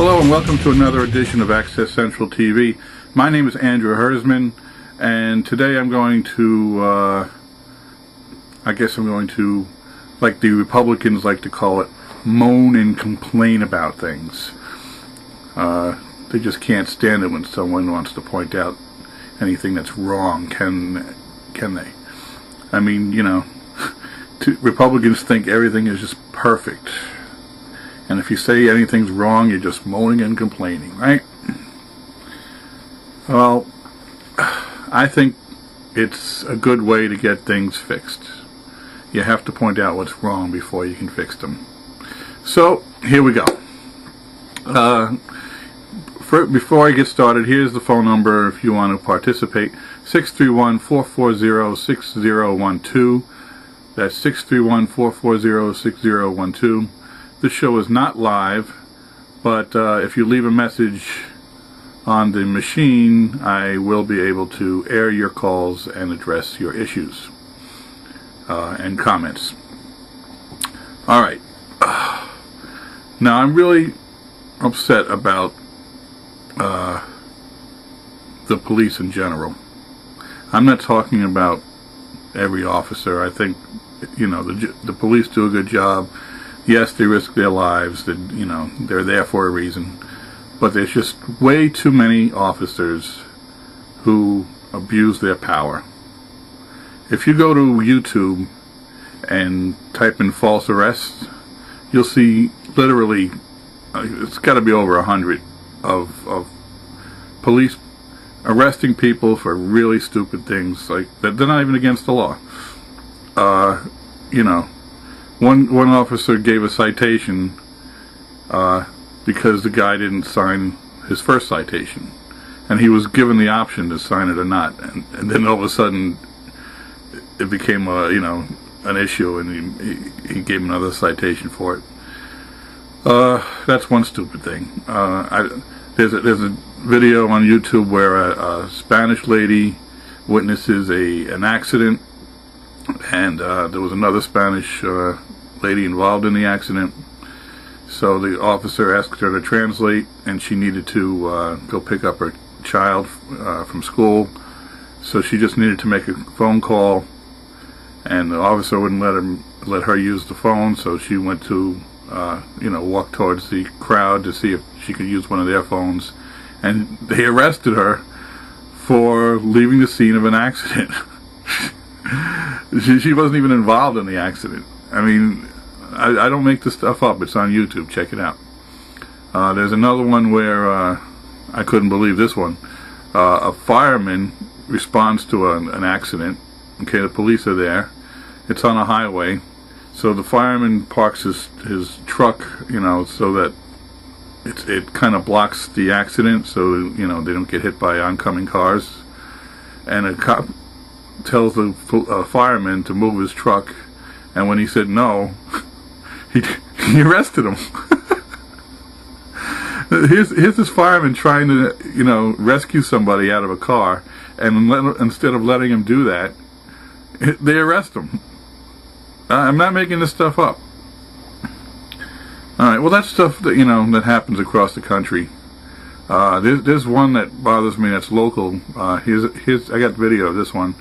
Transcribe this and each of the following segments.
Hello and welcome to another edition of Access Central TV. My name is Andrew Herzman, and today I'm going to, like the Republicans like to call it, moan and complain about things. They just can't stand it when someone wants to point out anything that's wrong, can they? I mean, you know, Republicans think everything is just perfect. And if you say anything's wrong, you're just moaning and complaining, right? Well, I think it's a good way to get things fixed. You have to point out what's wrong before you can fix them. So, here we go. Before I get started, here's the phone number if you want to participate. 631-440-6012. That's 631-440-6012. This show is not live, but if you leave a message on the machine, I will be able to air your calls and address your issues and comments. Alright. Now, I'm really upset about the police in general. I'm not talking about every officer. I think, you know, the police do a good job. Yes, they risk their lives, that, you know, they're there for a reason, but there's just way too many officers who abuse their power. If you go to YouTube and type in false arrests, you'll see literally, it's got to be over 100 of police arresting people for really stupid things, like that they're not even against the law. You know, one officer gave a citation because the guy didn't sign his first citation, and he was given the option to sign it or not, and then all of a sudden it became an issue, and he gave another citation for it. That's one stupid thing. There's a video on YouTube where a Spanish lady witnesses an accident, and there was another Spanish lady involved in the accident. So the officer asked her to translate, and she needed to go pick up her child from school. So she just needed to make a phone call, and the officer wouldn't let her use the phone. So she went to walk towards the crowd to see if she could use one of their phones, and they arrested her for leaving the scene of an accident. She wasn't even involved in the accident. I mean, I don't make this stuff up. It's on YouTube. Check it out. There's another one where I couldn't believe this one. A fireman responds to an accident. Okay, the police are there. It's on a highway. So the fireman parks his truck, so that it kind of blocks the accident, so they don't get hit by oncoming cars. And a cop tells the fireman to move his truck, and when he said no, he arrested him. Here's this fireman trying to rescue somebody out of a car, and instead of letting him do that, they arrest him. I'm not making this stuff up. Alright, well, that's stuff that that happens across the country. There's one that bothers me that's local. I got video of this one.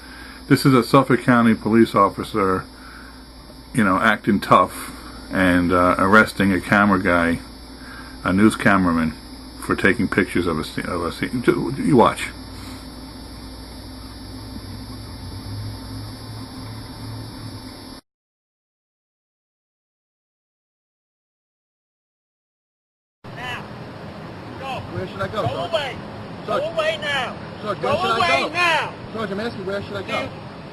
This is a Suffolk County police officer, acting tough and arresting a camera guy, a news cameraman, for taking pictures of a scene. You watch. Where should I go? Go away. Go away now. Sergeant, Go away now. Sergeant, I'm asking, where should I go?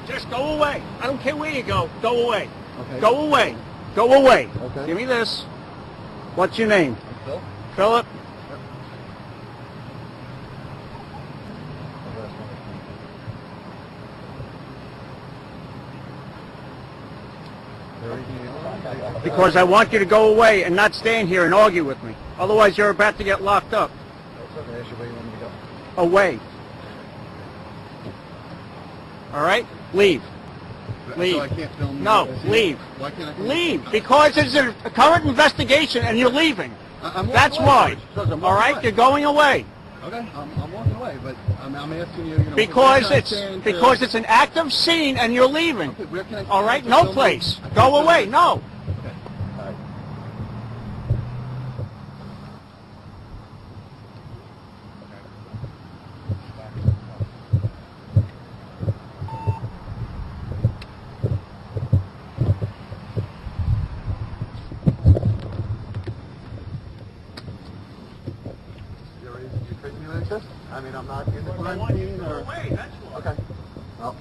Just go away. I don't care where you go. Go away. Okay. Go away. Go away. Okay. Give me this. What's your name? Phil? Philip? Because I want you to go away and not stand here and argue with me. Otherwise, you're about to get locked up. Away. All right? Leave. Leave. So I can't film you? No, leave. Why can't I film Leave. Because there's a current investigation and you're leaving. I'm That's walking away, why. George, I'm All walking right, away. you're going away. Okay, I'm walking away, but I'm asking you, Because where can I it's stand because to- it's an active scene and you're leaving. Okay, where can I All stand right, to no film place. this? I can't Go film away. this. No. Okay, all right. You taking me like this? I mean, I'm not in the crime scene, or... Away. That's why. Okay. Well,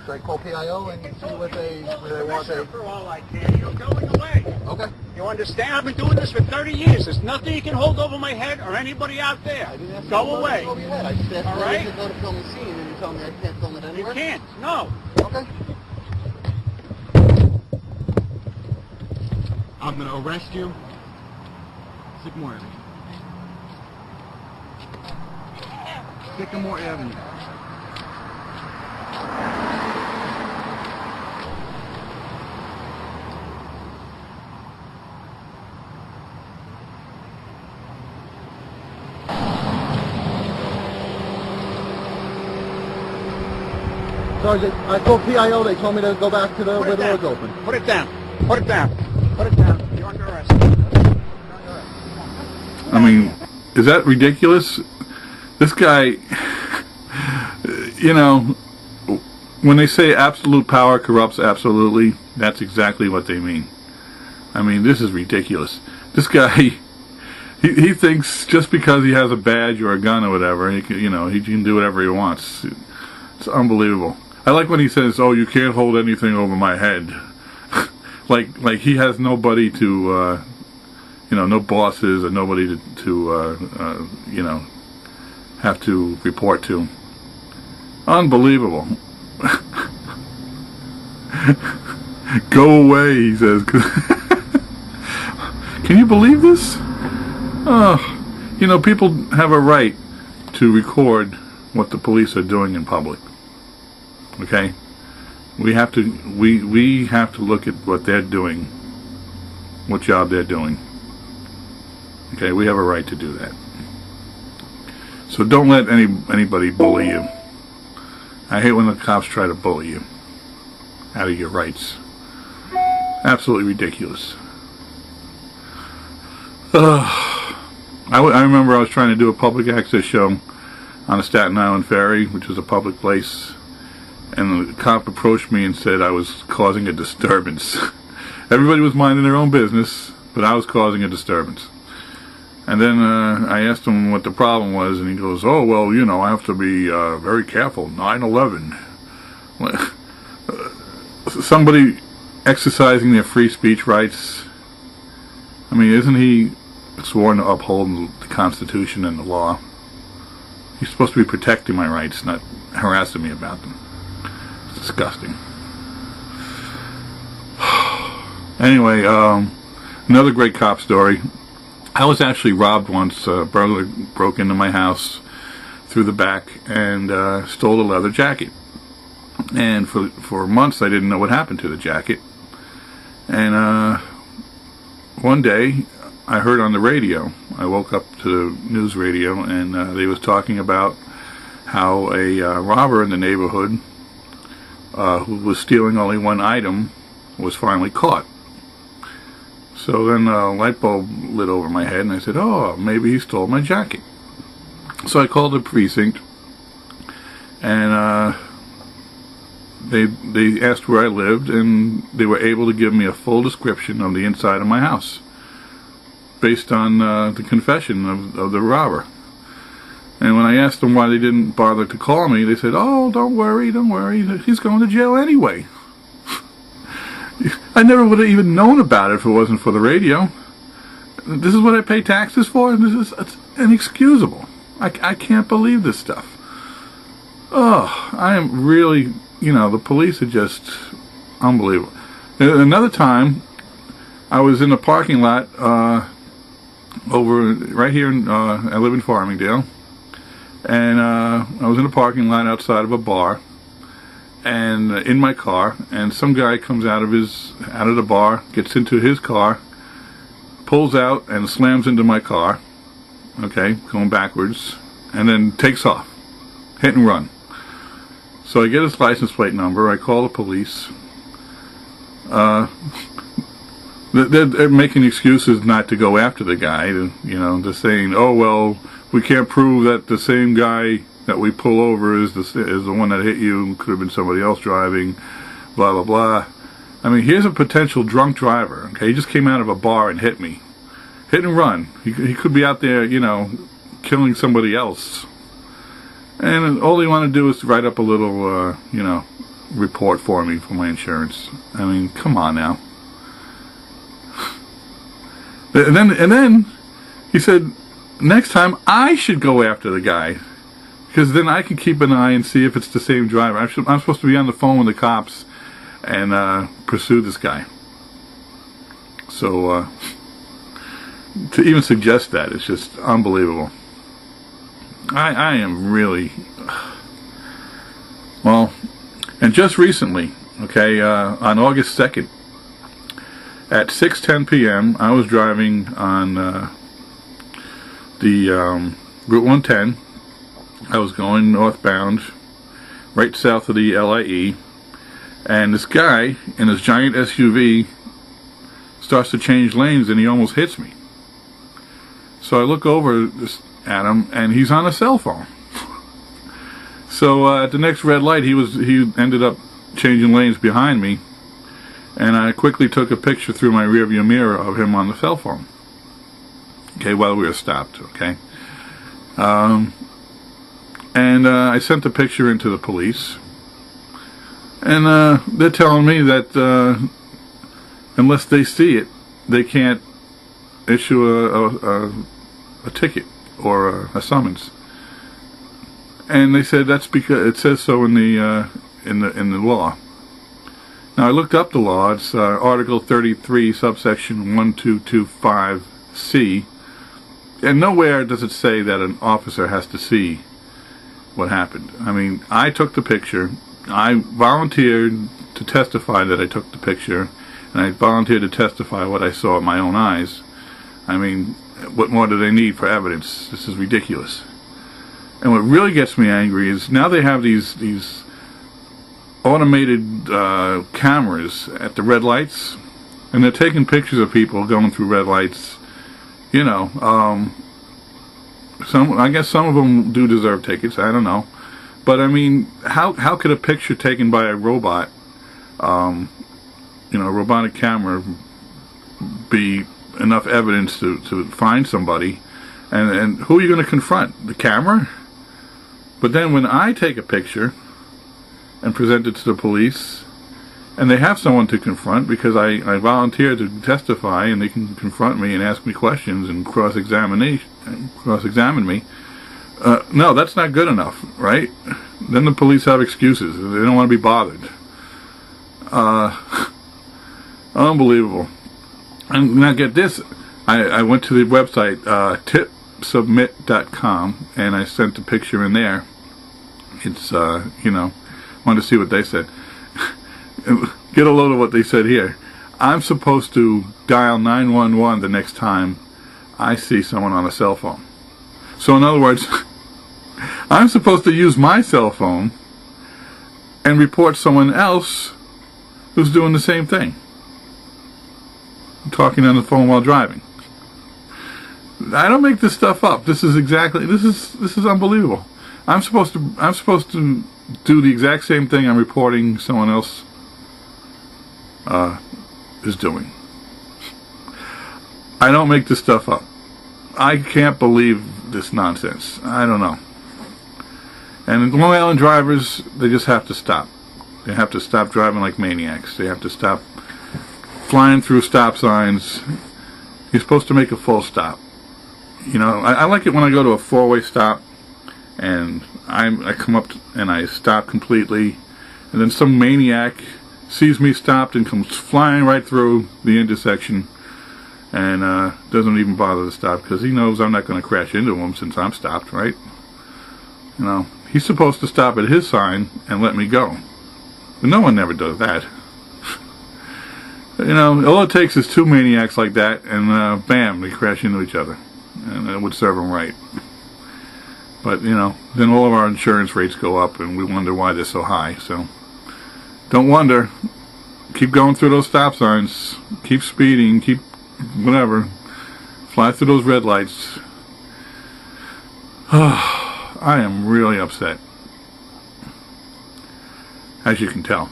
should I call PIO and see what they want? For all I care, you're going away. Okay. You understand? I've been doing this for 30 years. There's nothing you can hold over my head or anybody out there. I didn't ask you Go to away. over your head. I just asked All you right. to go to film the scene, and you tell me I can't film it You anywhere. can't. No. Okay. I'm going to arrest you. Sycamore Avenue. Sycamore Avenue. Sergeant, I called PIO. They told me to go back to the Put where it the road's down. open. Put it down. Put it down. Put it down. You're under arrest. I mean, is that ridiculous? This guy, you know, when they say absolute power corrupts absolutely, that's exactly what they mean. I mean, this is ridiculous. This guy, he thinks just because he has a badge or a gun or whatever, he can do whatever he wants. It's unbelievable. I like when he says, "Oh, you can't hold anything over my head," like he has nobody to, no bosses or nobody to have to report to. Unbelievable. Go away, he says. Can you believe this? Oh, people have a right to record what the police are doing in public. Okay? We have to look at what they're doing, what job they're doing. Okay, we have a right to do that. So don't let anybody bully you. I hate when the cops try to bully you out of your rights. Absolutely ridiculous. I remember I was trying to do a public access show on the Staten Island Ferry, which was a public place, and the cop approached me and said I was causing a disturbance. Everybody was minding their own business, but I was causing a disturbance. And then I asked him what the problem was, and he goes, "Oh, well, I have to be very careful. 9/11. Somebody exercising their free speech rights. I mean, isn't he sworn to uphold the Constitution and the law? He's supposed to be protecting my rights, not harassing me about them. It's disgusting." Anyway, another great cop story. I was actually robbed once. A burglar broke into my house through the back and stole a leather jacket. And for months I didn't know what happened to the jacket. And one day I heard on the radio, I woke up to the news radio, and they was talking about how a robber in the neighborhood who was stealing only one item was finally caught. So then a light bulb lit over my head, and I said, "Oh, maybe he stole my jacket." So I called the precinct, and they asked where I lived, and they were able to give me a full description of the inside of my house, based on the confession of the robber. And when I asked them why they didn't bother to call me, they said, "Oh, don't worry, he's going to jail anyway." I never would have even known about it if it wasn't for the radio. This is what I pay taxes for? It's inexcusable. I can't believe this stuff. Oh, I am really, the police are just unbelievable. Another time, I was in a parking lot over right here. I live in Farmingdale, and I was in a parking lot outside of a bar, and in my car, and some guy comes out of the bar, gets into his car, pulls out and slams into my car, okay, going backwards, and then takes off, hit and run. So I get his license plate number, I call the police. They're making excuses not to go after the guy. They're saying, oh, well, we can't prove that the same guy that we pull over is the one that hit you. Could have been somebody else driving, blah, blah, blah. I mean, here's a potential drunk driver, okay? He just came out of a bar and hit me. Hit and run. He could be out there, killing somebody else. And all they want to do is write up a little, report for me for my insurance. I mean, come on now. And then he said, next time I should go after the guy, because then I can keep an eye and see if it's the same driver. I'm supposed to be on the phone with the cops and pursue this guy. So to even suggest that is just unbelievable. I am really, well, and just recently, okay, on August 2nd, at 6:10 p.m., I was driving on the Route 110. I was going northbound, right south of the LIE, and this guy in his giant SUV starts to change lanes, and he almost hits me. So I look over at him, and he's on a cell phone. So at the next red light, he ended up changing lanes behind me. And I quickly took a picture through my rearview mirror of him on the cell phone. Okay, while we were stopped, okay? And I sent the picture into the police. And they're telling me that unless they see it, they can't issue a ticket or a summons. And they said that's because it says so in the law. Now I looked up the law. It's Article 33, subsection 1225C, and nowhere does it say that an officer has to see what happened. I mean, I took the picture. I volunteered to testify that I took the picture, and I volunteered to testify what I saw with my own eyes. I mean, what more do they need for evidence? This is ridiculous. And what really gets me angry is now they have these automated cameras at the red lights, and they're taking pictures of people going through red lights. I guess some of them do deserve tickets. I don't know, but I mean, how could a picture taken by a robot, a robotic camera, be enough evidence to find somebody? And who are you going to confront? The camera? But then when I take a picture and present it to the police, and they have someone to confront because I volunteered to testify, and they can confront me and ask me questions and cross-examine me. No, that's not good enough, right? Then the police have excuses. They don't want to be bothered. Unbelievable. And now get this. I went to the website tipsubmit.com, and I sent a picture in there. It's wanted to see what they said. Get a load of what they said here. I'm supposed to dial 911 the next time I see someone on a cell phone. So in other words, I'm supposed to use my cell phone and report someone else who's doing the same thing, talking on the phone while driving. I don't make this stuff up. This is unbelievable. I'm supposed to do the exact same thing I'm reporting someone else is doing. I don't make this stuff up. I can't believe this nonsense. I don't know. And Long Island drivers, they just have to stop. They have to stop driving like maniacs. They have to stop flying through stop signs. You're supposed to make a full stop. I like it when I go to a four-way stop and I come up and I stop completely, and then some maniac sees me stopped and comes flying right through the intersection and doesn't even bother to stop because he knows I'm not going to crash into him since I'm stopped, right? He's supposed to stop at his sign and let me go. But no one ever does that. You know, all it takes is two maniacs like that, and bam, they crash into each other, and it would serve them right. But you know, then all of our insurance rates go up, and we wonder why they're so high. So, don't wonder. Keep going through those stop signs. Keep speeding. Keep whatever. Fly through those red lights. I am really upset, as you can tell.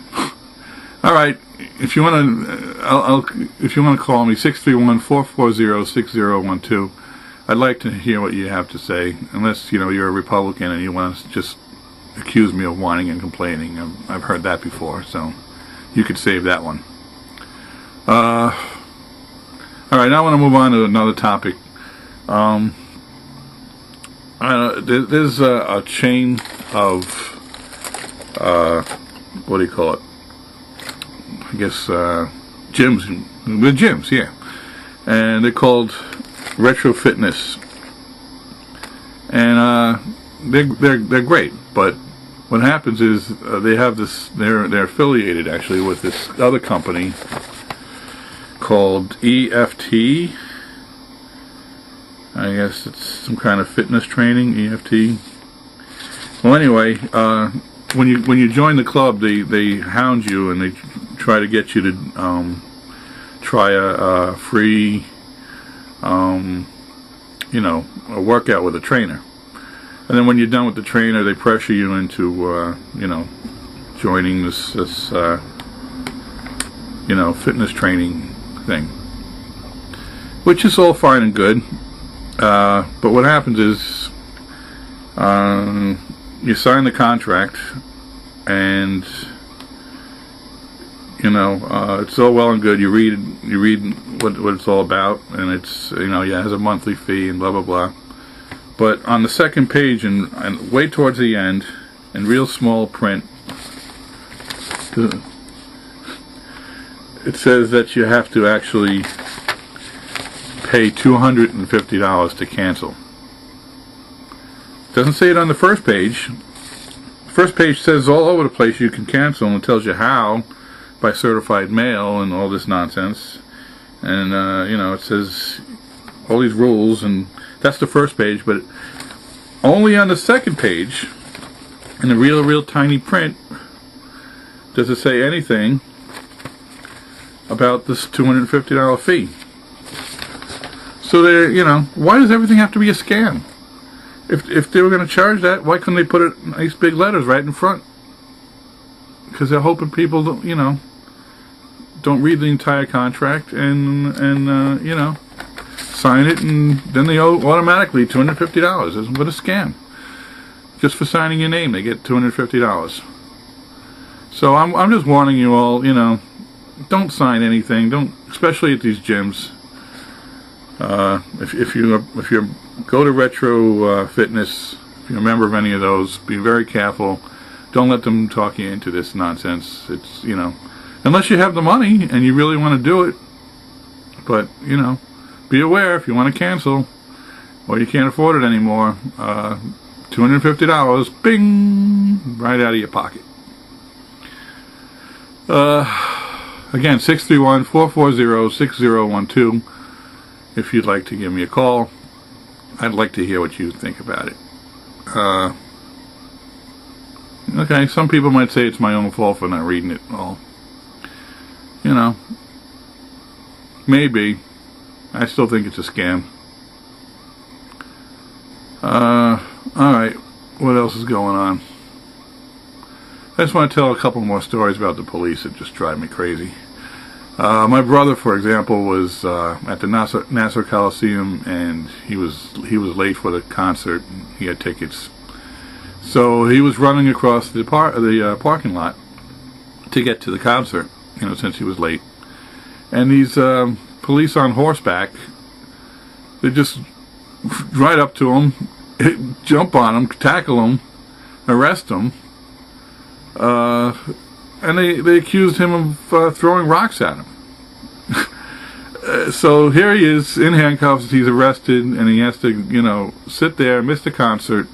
All right, if you want to, if you want to call me 631-440-6012. I'd like to hear what you have to say. Unless you know you're a Republican and you want to just accuse me of whining and complaining. I've heard that before, so you could save that one. All right, now I want to move on to another topic. There's a chain of what do you call it? I guess gyms. The gyms, yeah, and they're called Retro Fitness, and they're great. But what happens is they have this. They're affiliated actually with this other company called EFT. I guess it's some kind of fitness training, EFT. Well, anyway, when you join the club, they hound you and they try to get you to try a free, you know, a workout with a trainer. And then when you're done with the trainer, they pressure you into, you know, joining this you know, fitness training thing, which is all fine and good. But what happens is you sign the contract, and you know it's all well and good. You read what it's all about, and it's, you know, yeah, it has a monthly fee and blah blah blah. But on the second page and way towards the end, in real small print, it says that you have to actually pay $250 to cancel. It doesn't say it on the first page. The first page says all over the place you can cancel, and it tells you how, by certified mail and all this nonsense. And you know, it says all these rules, and that's the first page. But only on the second page, in the real tiny print, does it say anything about this $250 fee. So they're, you know, why does everything have to be a scam? If they were going to charge that, why couldn't they put it in nice big letters right in front? Because they're hoping people don't, you know, don't read the entire contract and you know, sign it, and then they owe automatically $250. What a scam! Just for signing your name, they get $250. So I'm just warning you all, you know, don't sign anything. Don't, especially at these gyms. If you go to Retro Fitness, if you're a member of any of those, be very careful. Don't let them talk you into this nonsense. It's, you know, unless you have the money and you really want to do it. But, you know, be aware if you want to cancel or you can't afford it anymore. $250, bing, right out of your pocket. Again, 631-440-6012. If you'd like to give me a call, I'd like to hear what you think about it. Okay, some people might say it's my own fault for not reading it all. You know, maybe. I still think it's a scam. Alright, what else is going on? I just want to tell a couple more stories about the police that just drive me crazy. My brother, for example, was at the Nassau Coliseum, and he was late for the concert. He had tickets, so he was running across the parking lot to get to the concert. You know, since he was late, and these police on horseback, they just right up to him, jump on him, tackle him, arrest him. And they accused him of throwing rocks at him. So here he is in handcuffs. He's arrested, and he has to, you know, sit there, miss the concert.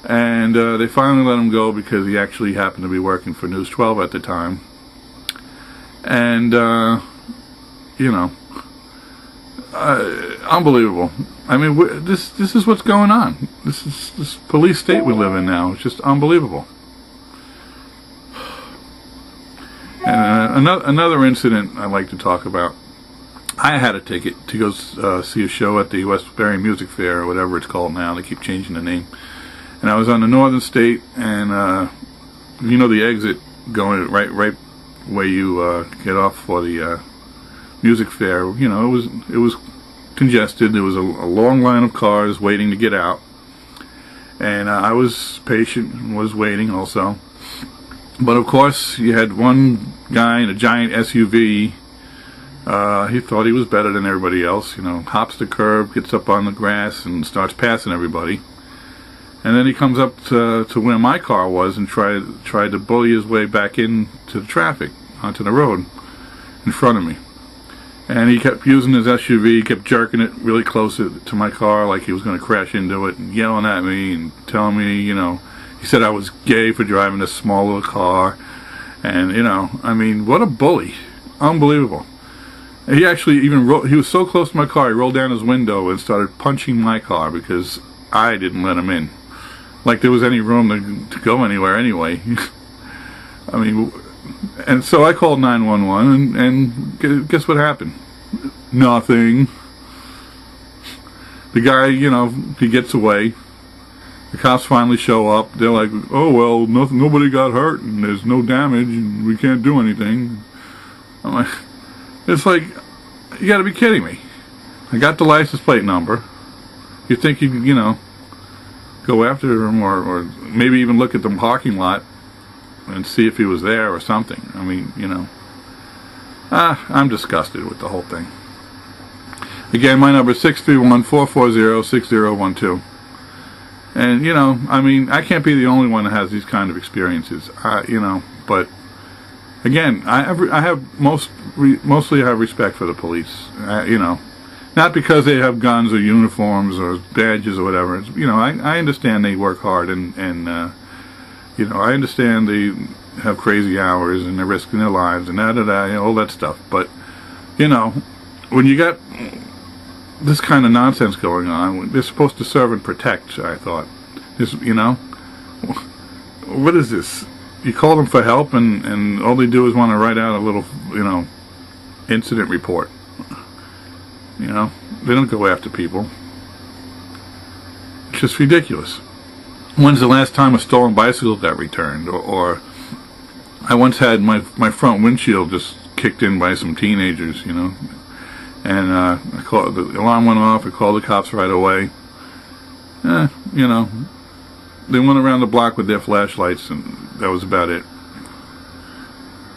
And they finally let him go because he actually happened to be working for News 12 at the time. And, you know, unbelievable. I mean, this is what's going on. This police state we live in now. It's just unbelievable. And another incident I'd like to talk about. I had a ticket to go see a show at the Westbury Music Fair, or whatever it's called now. They keep changing the name. And I was on the Northern State, and you know the exit going right where you get off for the music fair. You know, it was congested. There was a long line of cars waiting to get out, and I was patient and was waiting also. But of course, you had one guy in a giant SUV. He thought he was better than everybody else. You know, hops the curb, gets up on the grass, and starts passing everybody. And then he comes up to where my car was and tried to bully his way back into the traffic, onto the road in front of me. And he kept using his SUV, he kept jerking it really close to my car like he was going to crash into it, and yelling at me and telling me, you know, he said I was gay for driving this small little car. And, you know, I mean, what a bully. Unbelievable. And he actually even he was so close to my car, he rolled down his window and started punching my car because I didn't let him in. Like there was any room to go anywhere anyway. I mean, and so I called 911, and guess what happened? Nothing. The guy, you know, he gets away. The cops finally show up. They're like, oh, well, nobody got hurt, and there's no damage, and we can't do anything. I'm like, it's like, you gotta be kidding me. I got the license plate number. You think you know, go after him, or maybe even look at the parking lot and see if he was there or something. I mean, you know, I'm disgusted with the whole thing. Again, my number is 631-440-6012. And, you know, I mean, I can't be the only one that has these kind of experiences, you know, but again, mostly I have respect for the police, you know, not because they have guns or uniforms or badges or whatever. It's, you know, I understand they work hard, and you know, I understand they have crazy hours and they're risking their lives and you know, all that stuff. But, you know, when you got this kind of nonsense going on, they're supposed to serve and protect, I thought. This, you know, what is this? You call them for help, and all they do is want to write out a little, you know, incident report. You know, they don't go after people. It's just ridiculous. When's the last time a stolen bicycle got returned? Or I once had my front windshield just kicked in by some teenagers, you know, and the alarm went off. I called the cops right away. You know, they went around the block with their flashlights, and that was about it.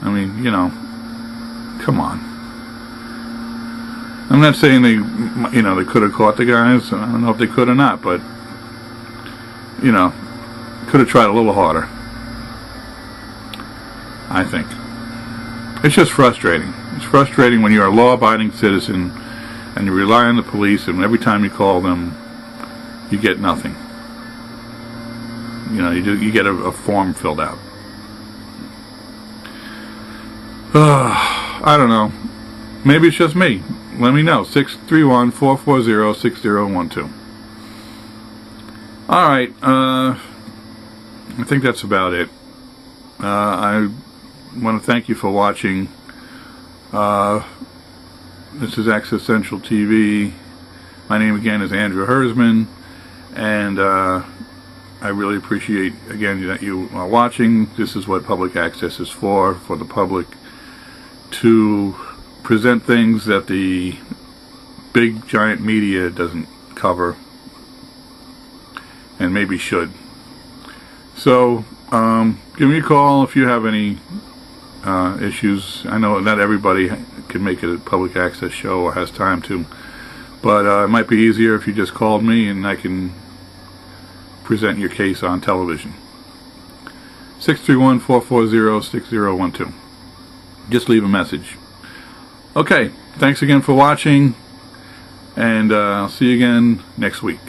I mean, you know, come on. I'm not saying they could have caught the guys. I don't know if they could or not, but, you know, could have tried a little harder, I think. It's just frustrating. It's frustrating when you're a law-abiding citizen and you rely on the police, and every time you call them, you get nothing. You know, you get a form filled out. I don't know. Maybe it's just me. Let me know. 631-440-6012. Alright, I think that's about it. I want to thank you for watching. This is Access Central TV. My name again is Andrew Hersman, and I really appreciate, again, that you are watching. This is what public access is for the public to present things that the big giant media doesn't cover, and maybe should. So give me a call if you have any issues. I know not everybody can make a public access show or has time to, but it might be easier if you just called me and I can present your case on television. 631-440-6012. Just leave a message. Okay, thanks again for watching, and I'll see you again next week.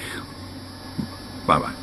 Bye-bye.